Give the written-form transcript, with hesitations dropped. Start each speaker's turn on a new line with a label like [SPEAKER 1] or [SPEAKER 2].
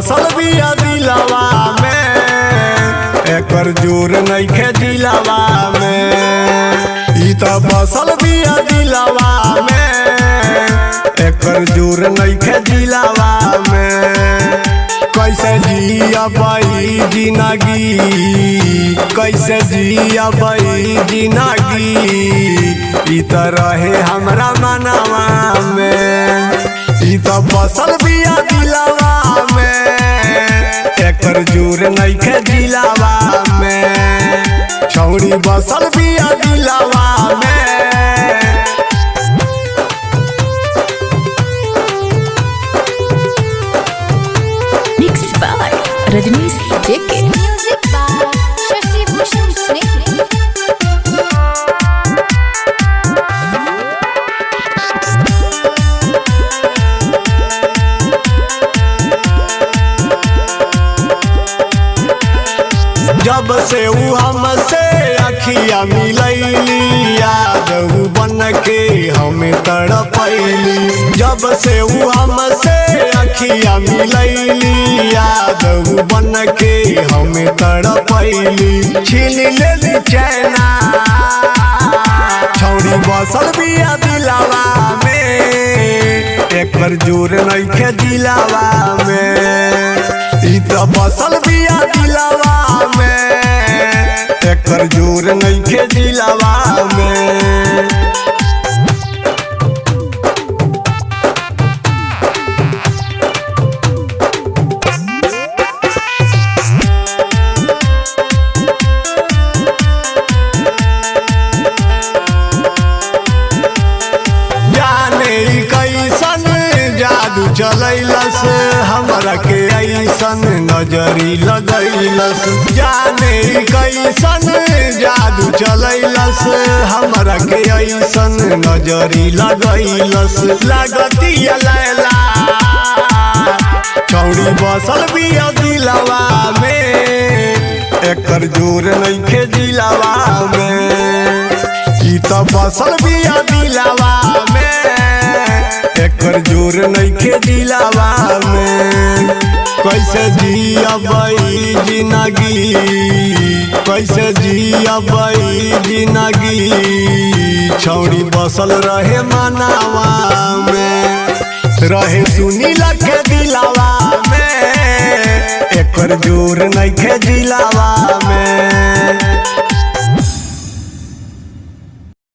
[SPEAKER 1] बसल बिया दिलवा में, एकर जोर नइखे दिलवा में। ई त बसल बिया दिलवा में, एकर जोर नइखे दिलवा में। कैसे जिया बई जिंदगी, कैसे जिया बई जिंदगी, ई त रहे हमरा मनवा में। ई त बसल बिया दिलवा में, एकर जोर नइखे दिलवा में। छौड़ी बसल बिया दिलवा में।
[SPEAKER 2] Mixed by Rajnish JK.
[SPEAKER 3] Music by Shashi Bhushan Sneh.
[SPEAKER 1] जब से ऊ हमसे अखिया मिलैली, याद ऊ बन के हमें तड़पैली। जब से ऊ हमसे अखिया मिलैली, याद ऊ बन के हमें तड़पैली। छीन लेली चैना, छौड़ी बसल बिया दिलवा में, एकर जोर नइखे दिलवा में। ई त बसल बिया दिलवा में, एकर जोर नइखे दिलवा में। जाने ई कैसन जादू चलैलस, हमरा के ऐसन नजरी लगैलस। जाने ई कैसन जादू चलैलस, हमरा के ऐसन नजरी लगैलस। लागतिया लैला, छौड़ी बसल बिया दिलवा में, एकर जोर नइखे दिलवा में। ई त बसल बिया दिलवा में, एकर जोर नइखे दिलवा में। कैसे जिया बई जिंदगी, कैसे जिया बई जिंदगी, छौड़ी बसल रहे मनवा में। रहे सुनील के दिलवा में, एकर जोर नइखे दिलवा में।